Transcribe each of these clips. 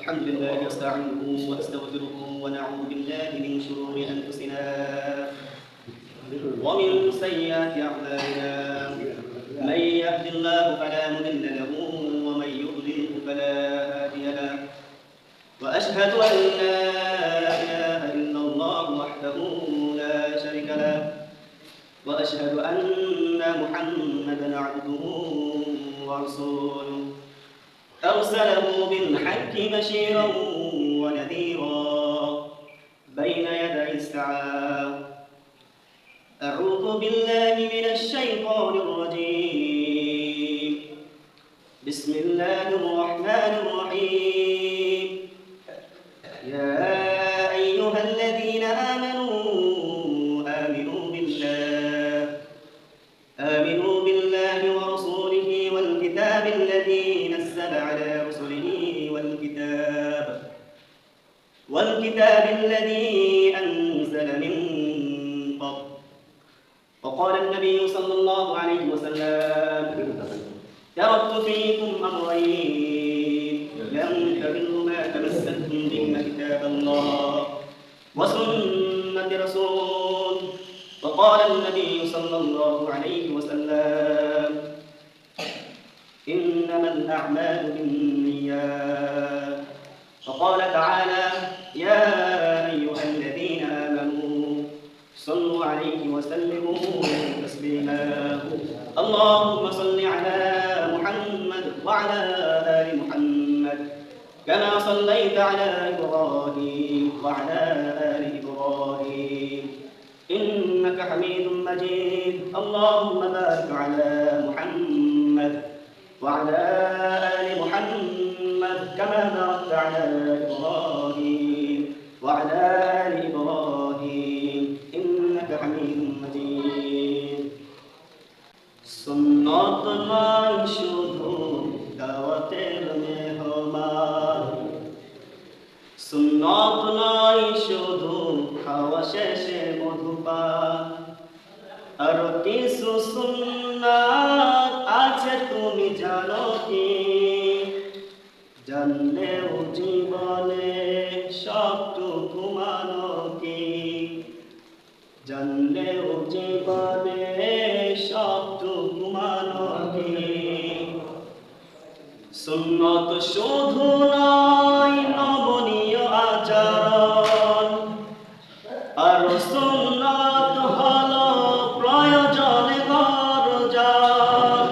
الحمد لله نستعينه ونستغفره ونعوذ بالله من شرور أنفسنا ومن سيئات أعمالنا من يهد الله فلا مضل له ومن يضلل فلا هادي له وأشهد أن لا إله إلا الله وحده لا شريك له وأشهد أن محمدا عبده ورسوله أرسله بالحق بشيرا ونذيرا بين يدي الساعة أعوذ بالله من الشيطان الرجيم بسم الله الرحمن الرحيم يا أيها الذين آمنوا ورسوله والكتاب الذي نزل على رسله والكتاب الذي أنزل من قبل وقال النبي صلى الله عليه وسلم تركت فيكم أمرين لم تضلوا ما تمسكتم بهما كتاب الله وسنة رسول وقال النبي صلى الله عليه وسلم إنما الأعمال بالنيات وقال تعالى يا أيها الذين آمنوا صلوا عليه وسلموا تسليما اللهم صل على محمد وعلى آل محمد كما صليت على إبراهيم وعلى آل إبراهيم إنك حميد مجيد اللهم بارك على محمد وعلى آل محمد كما باركت على إبراهيم وعلى آل إبراهيم إنك حميد مجيد সুন্নত নয় শুধু দাওয়াতের মেহমান সুন্নত নয় শুধু খাওয়া শেষে মধুপান আর কিছু সুন্নাত আছে তুমি জানো কি জানলেও জীবনে সবটুকু মানো কি জানলেও জীবনে সবটুকু মানো কি সুন্নত শুধু নয় নবনীয় আচরণ আর সুন্নত হলো প্রয়োজনে গরজন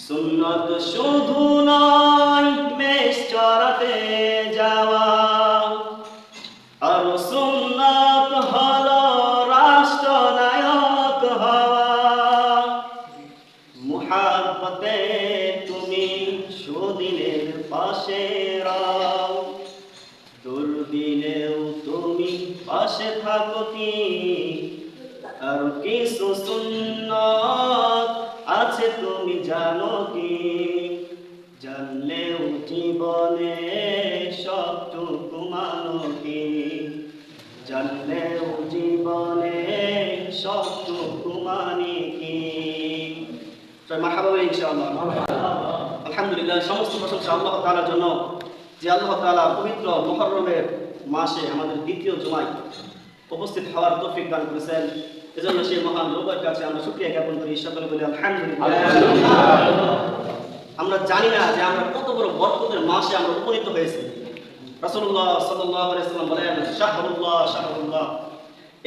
সুন্নত শুধু নয় মেষ চরাতে যাওয়া আর সুন্নত হলো রাষ্ট্রনায়ক হওয়া মুহাব্বতে তুমি সুদিনের পাশে রাও দুর্দিনেও তুমি পাশে থাকো কি আর কিছু সুন্নাত আছে তুমি জানো কি জানলেও জীবনে সবটুকু মানো কি জানলেও জীবনে সবটুকু মানি কি মারহাবা ইনশাআল্লাহ আলহামদুলিল্লাহ সমস্ত প্রশংসা আল্লাহ তাআলার জন্য যে আল্লাহ তাআলা পবিত্র মুহররমের মাসে আমাদের দ্বিতীয় জুমায় উপস্থিত হওয়ার তৌফিক দান করেছেন এজন্য সেই মহান রবের কাছে আমরা শুকরিয়া জ্ঞাপন করি সকলে বলি আলহামদুলিল্লাহ আমরা জানি না যে আমরা কত বড় বরকতের মাসে আমরা উপনীত হয়েছি রাসূলুল্লাহ সাল্লাল্লাহু আলাইহি ওয়াসাল্লাম বলেন শাহরুল্লাহ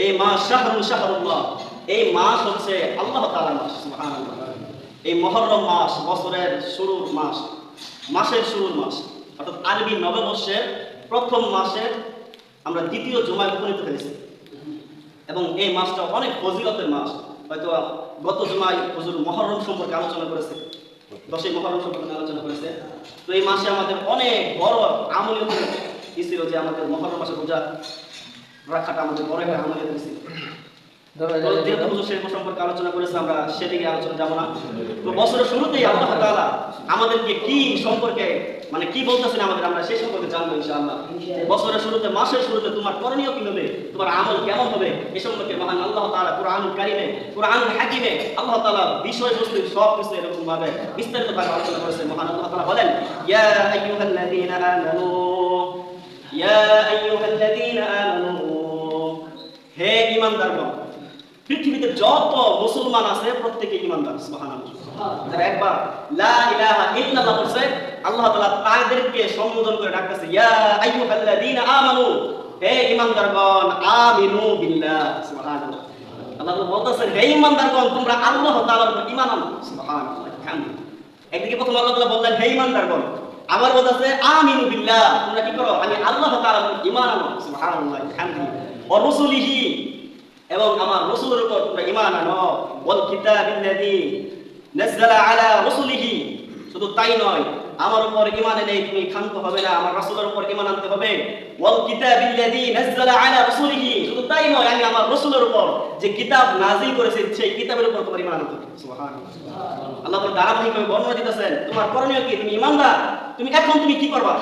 এই মাস শাহরুল্লাহ এই মাস হচ্ছে আল্লাহ তাআলার মাস সুবহানাল্লাহ এই মুহররম মাস বছরের শুরুর মাস মাসের শুরুর মাস অর্থাৎ আরবি নববর্ষের প্রথম মাসে আমরা দ্বিতীয় জুমায় উপনীত হয়েছি এবং এই মাসটা অনেক ফজিলতের মাস হয়তো গত জুমায় হুজুর মুহররম সম্পর্কে আলোচনা করেছে 10ই মুহররম সম্পর্কে আলোচনা করেছে তো এই মাসে আমাদের অনেক বড় আমলীয় ছিল যে আমাদের মুহররম মাসে রোজা রাখাটা আমাদের বড় একটা আমলীয় ছিল যেহেতু হুজুর শিল্প সম্পর্কে আলোচনা করেছে, আমরা সেদিকে আলোচনা যাব না। তো বছরের শুরুতেই আল্লাহ তাআলা আমাদেরকে কি সম্পর্কে মানে কি বলতেছেন আমাদের, আমরা সেই সম্পর্কে জানবো ইনশাআল্লাহ। বছরের শুরুতে, মাসের শুরুতে তোমার করণীয় কি হবে, তোমার আমল কেমন হবে, এ সম্পর্কে মহান আল্লাহ তাআলা কুরআনুল কারীমে, কুরআনুল হাকিমে আল্লাহ তাআলা বিষয়বস্তু সব কিছু এরকম ভাবে বিস্তারিতভাবে আলোচনা করেছেন। মহান আল্লাহ তাআলা বলেন, ইয়া আইয়ুহাল্লাযীনা আমানু, ইয়া আইয়ুহাল্লাযীনা আমানু, হে ঈমানদারগণ। পৃথিবীতে যত মুসলমান আছে প্রত্যেকে ঈমানদার, সুবহানাল্লাহ। যারা একবার লা ইলাহা ইল্লাল্লাহ বলছে, আল্লাহ তাআলা তাদেরকে সম্বোধন করে ডাকতেছে, ইয়া আইয়ুহাল্লাযীনা আমানু, হে ঈমানদারগণ, আমিনু বিল্লাহ, সুবহানাল্লাহ। আল্লাহ তাআলা বলতেছেন, হে ঈমানদারগণ, তোমরা আল্লাহ তাআলার উপর ঈমান আনো, সুবহানাল্লাহ। একদিকে প্রথম আল্লাহ তাআলা বললেন, হে ঈমানদারগণ, আবার বলতেছে আমিনু বিল্লাহ, তোমরা কি করো, আমি আল্লাহ তাআলার উপর ঈমান আনো, সুবহানাল্লাহ। ওয়া রাসূলিহি, এবং আমার রাসূলের উপর তোমরা ঈমান আনো, ওয়াল কিতাবিল্লাযী নাযালা আলা রাসূলিহি, শুধু তাই নয়, আমার উপর ঈমান এনে তুমি ক্ষান্ত হবে না, আমার রাসূলের উপর ঈমান আনতে হবে। ওয়াল কিতাবিল্লাযী নাযালা আলা রাসূলিহি, শুধু তাই নয়, আমি আমার রাসূলের উপর যে কিতাব নাযিল করেছি সেই কিতাবের উপর তোমার ঈমান আনতে হবে, সুবহানাল্লাহ। আল্লাহ তাআলা ধারাবাহিকভাবে বর্ণনা দিতেছেন, তোমার করণীয় কি, তুমি ঈমানদার, তুমি এখন তুমি কি করবা।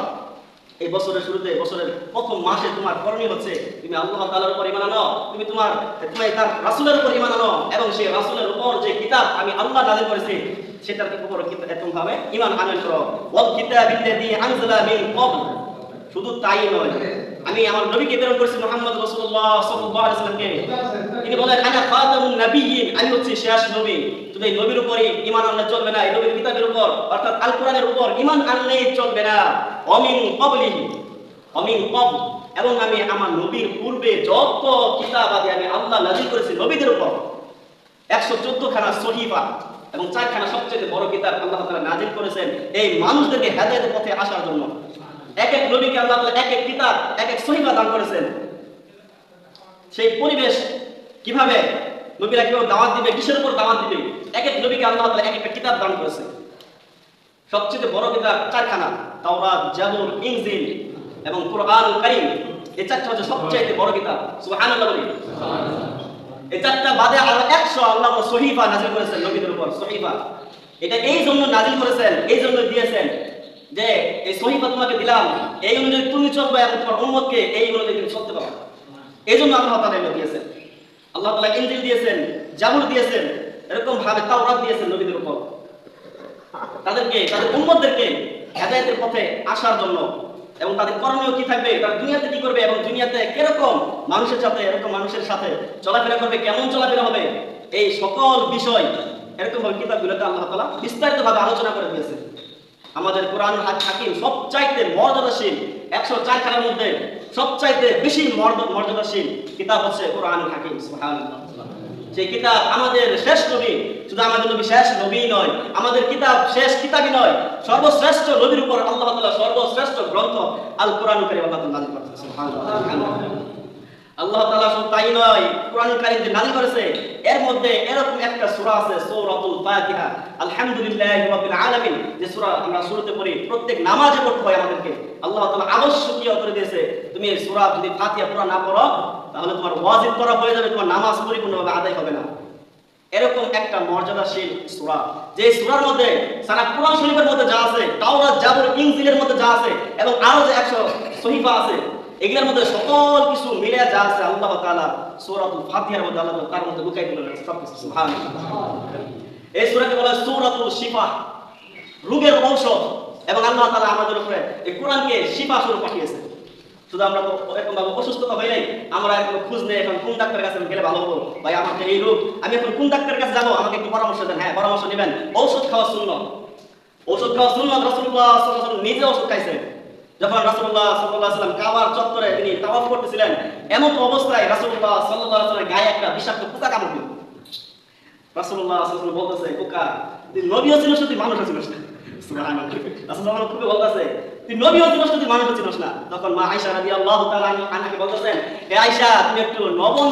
এই বছরের শুরুতে, বছরের প্রথম মাসে তোমার করণীয় হচ্ছে তুমি আল্লাহ তাআলার উপর ঈমান আনো, তুমি তোমার তার রাসূলের উপর ঈমান আনো, এবং সেই রাসূলের উপর যে কিতাব আমি আল্লাহ নাযিল করেছি সেটার উপর এরকম ভাবে ঈমান আনয়ন করো। ওয়াল কিতাবিল্লাযী আনজালা মিন ক্বাবল, শুধু তাই নয়, আমি আমার নবীকে প্রেরণ করেছি মুহাম্মদ রাসূলুল্লাহ সাল্লাল্লাহু আলাইহি ওয়াসাল্লামকে। তিনি বলেন, আনা খাতামুন নাবিয়্যিন, আমি হচ্ছি শেষ নবী। শুধু এই নবীর উপরে ঈমান আনলে চলবে না, এই নবীর কিতাবের উপর অর্থাৎ আল কোরআনের উপর ঈমান আনলেই চলবে না। অমিন ক্বাবলিহি, অমিন ক্বাবল, এবং আমি আমার নবীর পূর্বে যত কিতাব আদি আমি আল্লাহ নাযিল করেছি নবীদের উপর, 114 খানা সহিফা এবং 4 খানা সবচেয়ে বড় কিতাব আল্লাহ তাআলা নাযিল করেছেন এই মানুষদেরকে হেদায়েতের পথে আসার জন্য। এক এক নবীকে আল্লাহ তাআলা এক এক কিতাব, এক এক সহিফা দান করেছেন। সেই পরিবেশ কিভাবে নবীরা কিভাবে দাওয়াত দিবে, কিসের উপর দাওয়াত দিবে, এক এক নবীকে আল্লাহ তাআলা এক একটা কিতাব দান করেছে। সবচেয়ে বড় কিতাব 4 খানা, তাওরাত, জাবুর, ইনজিল এবং কুরআনুল কারীম। এই 4টা হচ্ছে সবচেয়ে বড় কিতাব, সুবহানাল্লাহ বলি। এই 4টা বাদে আরো 100 আল্লাহ সহিফা নাযিল করেছেন নবীদের উপর, সহিফা। এটা এই জন্য নাযিল করেছেন, এই জন্য দিয়েছেন যে এই সহিফা তোমাকে দিলাম, এই অনুযায়ী তুমি চলবে এবং তোমার উম্মতকে এই অনুযায়ী তুমি চলতে পারবে। এই জন্য আল্লাহ তাআলা এটা দিয়েছেন। আল্লাহ তাআলা ইনজিল দিয়েছেন, জাবুর দিয়েছেন, এরকম ভাবে তাওরাত দিয়েছেন নবীদের উপর, তাদেরকে, তাদের উম্মতদেরকে হেদায়েতের পথে আসার জন্য। এবং তাদের করণীয় কি থাকবে, তারা দুনিয়াতে কি করবে এবং দুনিয়াতে কিরকম মানুষের সাথে, এরকম মানুষের সাথে চলাফেরা করবে, কেমন চলাফেরা হবে, এই সকল বিষয় এরকম ভাবে কিতাবগুলোতে আল্লাহ তাআলা বিস্তারিতভাবে আলোচনা করে দিয়েছেন। আমাদের কোরআনুল হাকিম সবচাইতে মর্যাদাশীল, 104 খানার মধ্যে সবচাইতে বেশি মর্যাদাশীল কিতাব হচ্ছে কোরআনুল হাকিম, সুবহানাল্লাহ। সেই কিতাব আমাদের শেষ নবী, শুধু আমাদের নবী শেষ নবী নয়, আমাদের কিতাব শেষ কিতাবই নয়, সর্বশ্রেষ্ঠ নবীর উপর আল্লাহ তাআলা সর্বশ্রেষ্ঠ গ্রন্থ আল কোরআনুল কারীম আল্লাহ তাআলা নাযিল করেছেন, সুবহানাল্লাহ। আল্লাহ তাআলা শুধু তাই নয়, কোরআনুল কারীম যে নাযিল করেছে এর মধ্যে এরকম একটা সূরা আছে, সূরাতুল ফাতিহা, আলহামদুলিল্লাহি রাব্বিল আলামিন, যে সূরা আমরা শুরুতে পড়ি, প্রত্যেক নামাজে পড়তে হয় আমাদেরকে। আল্লাহ তাআলা আবশ্যকীয় করে দিয়েছে, তুমি এই সূরা যদি ফাতিহা পুরো না পড়ো তাহলে তোমার ওয়াজিব করা হয়ে যাবে, তোমার নামাজ পরিপূর্ণভাবে আদায় হবে না। এরকম একটা মর্যাদাশীল সূরা, যে সূরার মধ্যে সারা কোরআন শরীফের মধ্যে যা আছে, তাওরাত, জাবুর, ইনজিলের মধ্যে যা আছে এবং আরো যে 100 সহিফা আছে, এগুলোর মধ্যে সকল কিছু মিলে যা আছে আল্লাহ তাআলা সূরাতুল ফাতিহার মধ্যে আল্লাহ তার মধ্যে লুকাই দিলেন সবকিছু, সুবহানাল্লাহ। এই সূরাকে বলা হয় সূরাতুল শিফা, রোগের ঔষধ। এবং আল্লাহ তাআলা আমাদের উপরে এই কোরআনকে শিফা স্বরূপ পাঠিয়েছেন। শুধু আমরা তো এরকম ভাবে অসুস্থতা হই নাই, আমরা এখন খোঁজ নেই এখন কোন ডাক্তারের কাছে গেলে ভালো হবো, ভাই আমার এই রোগ, আমি এখন কোন ডাক্তারের কাছে যাবো, আমাকে একটু পরামর্শ দেন। হ্যাঁ, পরামর্শ নেবেন। ঔষধ খাওয়া সুন্নাত, ঔষধ খাওয়া সুন্নাত। রাসূলুল্লাহ সাল্লাল্লাহু আলাইহি ওয়াসাল্লাম নিজে ওষুধ খাইছেন। যখন রাসূলুল্লাহ সাল্লাল্লাহু আলাইহি ওয়াসাল্লাম কাবার চত্বরে তিনি তাওয়াফ করতেছিলেন, এমন অবস্থায় রাসূলুল্লাহ সাল্লাল্লাহু আলাইহি ওয়াসাল্লামের গায়ে একটা বিষাক্ত পোকা কামড় দিল। রাসূলুল্লাহ সাল্লাল্লাহু আলাইহি ওয়াসাল্লাম বলতেছে, পোকা তুই নবী ছিলিস না, তুই মানুষ ছিলিস না। সুবহানাল্লাহ। রাসূলুল্লাহ খুবই বলতেছে, তুই নবী ছিলিস না, তুই মানুষ ছিলিস না। তখন মা আয়েশা রাদিয়াল্লাহু তাআলা আনহাকে বলতেছেন, হে আয়েশা, তুমি একটু লবণ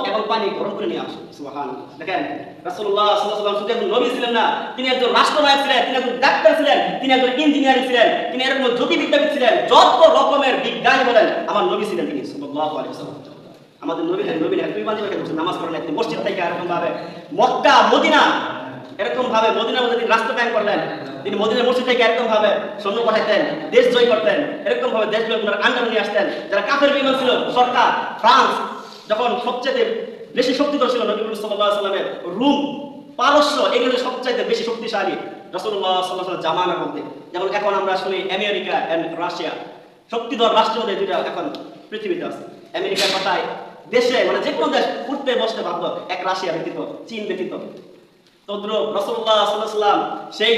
এবং পানি গরম করে নিয়ে আসো। সুবহানাল্লাহ। দেখেন রাসূলুল্লাহ সাল্লাল্লাহু আলাইহি ওয়াসাল্লাম শুধু একজন নবী ছিলেন না, তিনি একজন রাষ্ট্রনায়ক ছিলেন, তিনি একজন ডাক্তার ছিলেন, তিনি একজন ইঞ্জিনিয়ার ছিলেন, তিনি এরকম জ্যোতির্বিজ্ঞানী ছিলেন, যত রকমের বিজ্ঞানী বলেন আমার নবী ছিলেন তিনি, সাল্লাল্লাহু আলাইহি ওয়াসাল্লাম। আমাদের নবী না তুই বান্ধব নামাজ পড়েন তিনি মসজিদ থেকে এরকম ভাবে মক্কা মদিনা এরকম ভাবে মদিনার মধ্যে তিনি রাষ্ট্র কায়েম করলেন, তিনি মদিনার মসজিদ থেকে এরকম ভাবে সৈন্য পাঠাতেন, দেশ জয় করতেন, এরকম ভাবে দেশগুলো আন্দোলন নিয়ে আসতেন। যারা কাফের বিমান ছিল সরকার ফ্রান্স যখন সবচেয়ে বেশি শক্তিধর ছিল নবী সাল্লাল্লাহু আলাইহি ওয়াসাল্লামের রুম পারস্য এগুলো সবচাইতে বেশি শক্তিশালী রাসূলুল্লাহ সাল্লাল্লাহু আলাইহি ওয়াসাল্লাম জামানার মধ্যে। যেমন এখন আমরা শুনি আমেরিকা এন্ড রাশিয়া শক্তিধর রাষ্ট্রের মধ্যে দুইটা এখন পৃথিবীতে আছে। আমেরিকার কথায় দেশে মানে যে কোনো দেশ উঠতে বসতে বাধ্য এক রাশিয়া ব্যতীত, চীন ব্যতীত। তদ্রুপ রাসূলুল্লাহ সাল্লাল্লাহু আলাইহি ওয়াসাল্লাম সেই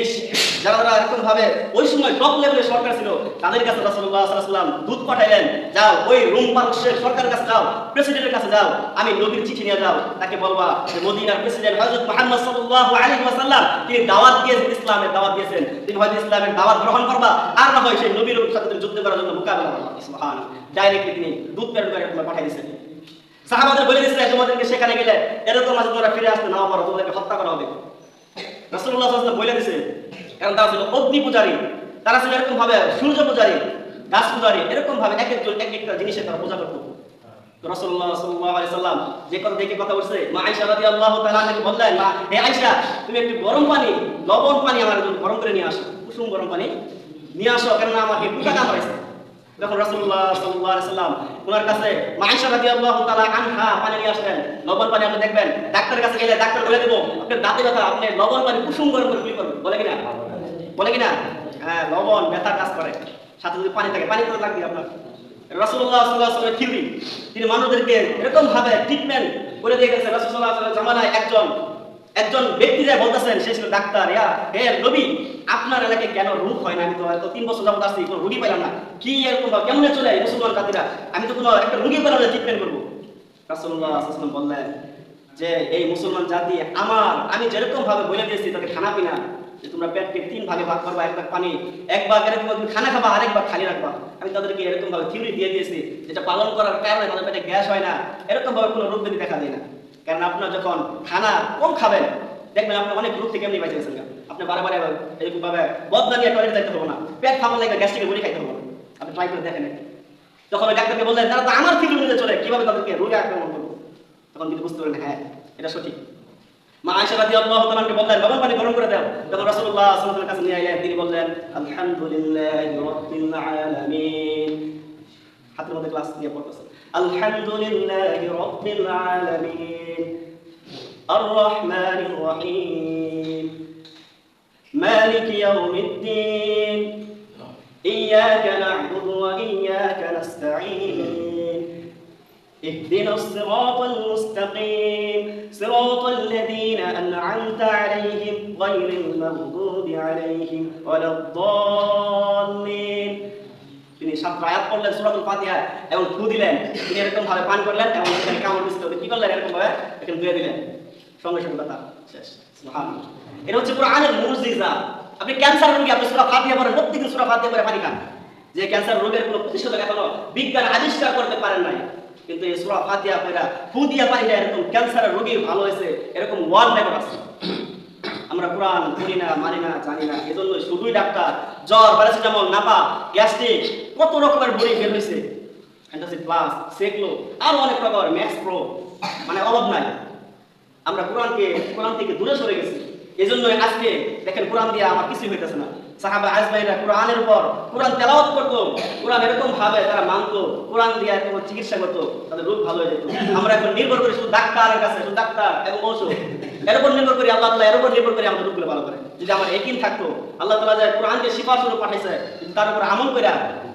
যারা এরকম ভাবে ওই সময় টপ লেভেলের সরকার ছিল তাদের কাছে রাসূলুল্লাহ সাল্লাল্লাহু আলাইহি ওয়াসাল্লাম দূত পাঠাইলেন, যাও ওই রোম পারস্যের সরকারের কাছে যাও, প্রেসিডেন্টের কাছে যাও, আমি নবীর চিঠি নিয়ে যাও, তাকে বলবা যে মদিনার প্রেসিডেন্ট হযরত মুহাম্মদ সাল্লাল্লাহু আলাইহি ওয়াসাল্লাম তিনি দাওয়াত দিয়েছেন, ইসলামের দাওয়াত দিয়েছেন, তিনি হয়তো ইসলামের দাওয়াত গ্রহণ করবা আর না হয় সেই নবীর সাথে যুদ্ধ করার জন্য মোকাবেলা করবা। সুবহানাল্লাহ, ডাইরেক্টলি তিনি দূত প্রেরণ করে পাঠিয়ে দিয়েছেন। সাহাবাদের বলে দিয়েছিলেন তোমাদেরকে সেখানে গেলে এরকম আছে তোমরা ফিরে আসতে নাও পারো, তোমাদেরকে হত্যা করা হবে। রাসূলুল্লাহ সাল্লাল্লাহু আলাইহি ওয়াসাল্লাম বলে দিয়েছে, কারণ তারা ছিল অগ্নি পূজারী, তারা ছিল এরকম ভাবে সূর্য পূজারী, গাছ পূজারী, এরকম ভাবে এক একজন এক একটা জিনিসের তারা পূজা করত। তো রাসূলুল্লাহ সাল্লাল্লাহু আলাইহি ওয়াসাল্লাম যে কথা দেখে কথা বলছে, মা আয়েশা রাদিয়াল্লাহু তাআলা আনহা বললেন, মা হে আয়েশা তুমি একটু গরম পানি লবণ পানি আমার জন্য গরম করে নিয়ে আসো, কুসুম গরম পানি নিয়ে আসো, কারণ আমাকে পোকা কামড়াইছে। যখন রাসূলুল্লাহ সাল্লাল্লাহু আলাইহি ওয়াসাল্লাম ওনার কাছে মা আয়েশা রাদিয়াল্লাহু তাআলা আনহা পানি নিয়ে আসলেন, লবণ পানি। আপনি দেখবেন ডাক্তারের কাছে গেলে ডাক্তার বলে দেব আপনার দাঁতে ব্যথা, আপনি লবণ পানি কুসুম গরম করে কি করবেন, বলে কিনা? বলে কিনা? হ্যাঁ, লবণ ব্যথা কাজ করে, সাথে যদি পানি থাকে পানি করে লাগবে আপনার। রাসূলুল্লাহ সাল্লাল্লাহু আলাইহি ওয়াসাল্লাম থিওরি, তিনি মানুষদেরকে এরকম ভাবে ট্রিটমেন্ট করে দিয়ে গেছেন। রাসূল সাল্লাল্লাহু আলাইহি ওয়াসাল্লাম জামানায় একজন ব্যক্তি যা বলতেছেন, সে ছিল ডাক্তার, হে নবী আপনার এলাকায় কেন রোগ হয় না? আমি তো 3 বছর যাবত আসছি কোনো রোগী পেলাম না, কি এরকম কেমন চলে মুসলমান জাতিরা, আমি তো কোনো একটা রোগী পেলাম না ট্রিটমেন্ট করবো। রাসূলুল্লাহ সাল্লাল্লাহু আলাইহি ওয়াসাল্লাম বললেন যে এই মুসলমান জাতি আমি যেরকম ভাবে বলে দিয়েছি তাদের খানা পিনা, যে তোমরা পেটকে 3 ভাগে ভাগ করবা, এক ভাগ পানি, এক ভাগ এরকম তুমি খানা খাবা, আরেক ভাগ খালি রাখবা। আমি তাদেরকে এরকম ভাবে থিওরি দিয়ে দিয়েছি যেটা পালন করার কারণে তাদের পেটে গ্যাস হয় না, এরকম ভাবে কোনো রোগ ব্যাধি দেখা দেয় না। কারণ আপনার যখন খানা কম খাবেন দেখবেন আপনি অনেক রোগ থেকে এমনি বেঁচে গেছেন। আপনি বারে এরকম ভাবে বদনা নিয়ে টয়লেট যাইতে হবে না, পেট ফাঁপা লাগবে গ্যাস্ট্রিকের বড়ি খাইতে হবে না, আপনি ট্রাই করে দেখেন। যখন ওই ডাক্তারকে বললেন তারা তো আমার থিওরি অনুযায়ী চলে, কিভাবে তাদেরকে রোগে আক্রমণ করবো, তখন কিন্তু বুঝতে পারলেন হ্যাঁ এটা সঠিক। মা আয়েশা রাদিয়াল্লাহু তাআলা কে বললেন লবণ পানি গরম করে দাও। যখন রাসূলুল্লাহ সাল্লাল্লাহু আলাইহি ওয়াসাল্লামের কাছে নিয়ে আইলেন, তিনি বললেন আলহামদুলিল্লাহি রাব্বিল আলামিন, হাতের মধ্যে গ্লাস নিয়ে পড়তেছেন, আলহামদুলিল্লাহি রাব্বিল আলামিন আর রহমানির রহিম মালিকি ইয়াউমিদ্দিন ইয়্যাকা না'বুদু ওয়া ইয়্যাকা নাস্তাঈন اهدنا الصراط المستقيم صراط الذين أنعمت عليهم غير المغضوب عليهم ولا الضالين। তিনি 7 আয়াত পড়লেন সূরাতুল ফাতিহা এবং ফু দিলেন, তিনি এরকম ভাবে পান করলেন এবং এখানে কামড় দিতে কি করলেন এরকম ভাবে এখানে ধুয়ে দিলেন, সঙ্গে সঙ্গে কথা শেষ। সুবহানাল্লাহ, এটা হচ্ছে কোরআনের মুজিজা। আপনি ক্যান্সার রোগী, আপনি সূরা ফাতিহা পড়েন, প্রত্যেকদিন সূরা ফাতিহা পড়ে পানি খান, যে ক্যান্সার রোগের কোনো প্রতিষেধক এখনো বিজ্ঞান আবিষ্কার করতে পারেন নাই, কিন্তু এই সূরা ফাতিহা পড়া ফু দিয়া পানিটা এরকম ক্যান্সারের রোগী ভালো হয়েছে এরকম ওয়ার্ল্ড রেকর্ড আছে। আমরা কোরআন পড়ি না, মানি না, জানি না, এজন্য শুধুই ডাক্তার জ্বর, প্যারাসিটামল, নাপা, গ্যাস্ট্রিক, কত রকমের বড়ি বের হয়েছে, অ্যান্টাসিড প্লাস, সেকলো, আরো অনেক প্রকার, ম্যাক্স প্রো, মানে অভাব নাই। আমরা কোরআন থেকে দূরে সরে গেছি, এজন্য আজকে দেখেন কোরআন দিয়ে আমার কিছুই হইতেছে না। সাহাবা আজমাইরা কোরআনের উপর কোরআন তেলাওয়াত করতো, কোরআন এরকম ভাবে তারা মানতো, কোরআন দিয়ে এরকম চিকিৎসা করতো, তাদের রোগ ভালো হয়ে যেত। আমরা এখন নির্ভর করি শুধু ডাক্তারের কাছে, শুধু ডাক্তার এবং ঔষধ, এর উপর নির্ভর করি, আল্লাহ তাআলা এর উপর নির্ভর করে আমাদের রোগগুলো ভালো করে। যদি আমার ইয়াকিন থাকতো আল্লাহ তাআলা যে কোরআনকে শিফা স্বরূপ পাঠাইছে, তার উপর আমল করে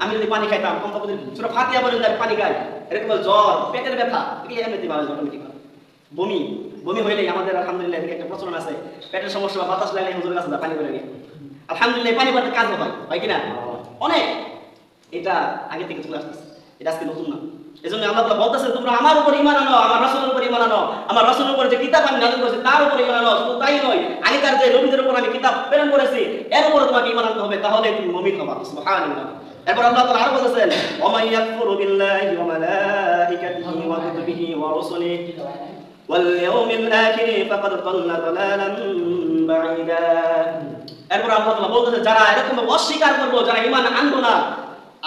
আমি যদি পানি খাইতাম, কমপক্ষে সূরা ফাতিহা পর্যন্ত পানি খাই, এরকম জ্বর, পেটের ব্যথা, এগুলো এমনিতেই ভালো অটোমেটিক হয়। বমি হইলেই আমাদের আলহামদুলিল্লাহ একটা প্রচলন আছে, পেটের সমস্যা বা বাতাস লাগলে হুজুরের কাছে পানি করে নিয়ে আলহামদুলিল্লাহ পানি পড়তে কাজ হয় কিনা অনেক, এটা আগে থেকে চলে আসতেছে, এটা আজকে নতুন না। এজন্য আল্লাহ তাআলা বলতেছেন তোমরা আমার উপর ঈমান আনো, আমার রাসূলের উপর ঈমান আনো, আমার রাসূলের উপর যে কিতাব আমি নাযিল করেছি তার উপর ঈমান আনো। শুধু তাই নয়, আগেকার যে নবীদের উপর আমি কিতাব প্রেরণ করেছি এর উপর তোমাকে ঈমান আনতে হবে, তাহলে তুমি মুমিন হবা। সুবহানাল্লাহ। এরপর আল্লাহ তাআলা আরো বলেছেন ওয়া মান ইয়াকফুরু বিল্লাহি ওয়া মালাইকাতিহি ওয়া কুতুবিহি ওয়া রুসুলিহি ওয়াল ইয়াউমিল আখির ফাকাদ দাল্লা দালালান বাঈদা। এরপর আল্লাহ তাআলা বলতেছেন যারা এরকম অস্বীকার করবে, যারা ঈমান আনবে না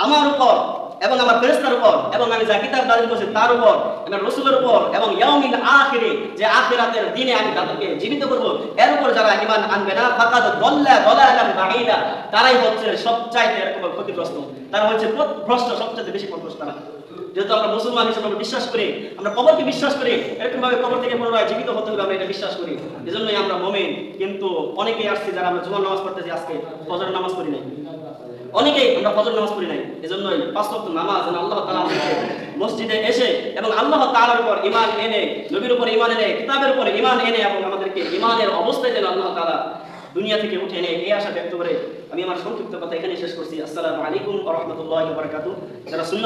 আমার উপর, এবং আমার ফেরেশতার উপর এবং আমি যা কিতাব নাযিল করেছি তার উপর আমার রাসূলের উপর এবং ইয়াউমিল আখিরে যে আখিরাতের দিনে আমি তাদেরকে জীবিত করব, এর উপর যারা ঈমান আনবে না ফাকাদ দাল্লা দালালান বাঈদা, তারাই হচ্ছে সবচাইতে এরকম ক্ষতিগ্রস্ত, তারা হচ্ছে ভ্রষ্ট, সবচেয়ে বেশি পথভ্রষ্ট তারা। যেহেতু আমরা মুসলমান হিসেবে আমরা বিশ্বাস করি, আমরা কবরকে বিশ্বাস করি, এরকম ভাবে কবর থেকে পুনরায় জীবিত হতে হবে আমরা এটা বিশ্বাস করি, এজন্যই আমরা মুমিন। কিন্তু অনেকেই আসছে যারা আমরা জুমার নামাজ পড়তেছি, আজকে ফজর নামাজ পড়ি নাই, অনেকেই আমরা ফজর নামাজ পড়ি নাই। এজন্যই পাঁচ ওয়াক্ত নামাজ আল্লাহ তাআলা আমাদেরকে মসজিদে এসে এবং আল্লাহ তাআলার উপর ঈমান এনে, নবীর উপর ঈমান এনে, কিতাবের উপর ঈমান এনে এবং আমাদেরকে ঈমানের অবস্থায় যেন আল্লাহ তাআলা দুনিয়া থেকে উঠে এনে এই আশা ব্যক্ত করে আমি আমার সংক্ষিপ্ত কথা এখানে শেষ করছি। আসসালামু আলাইকুম ওয়া রাহমাতুল্লাহি ওয়া বারাকাতুহু। যারা সুন্নাত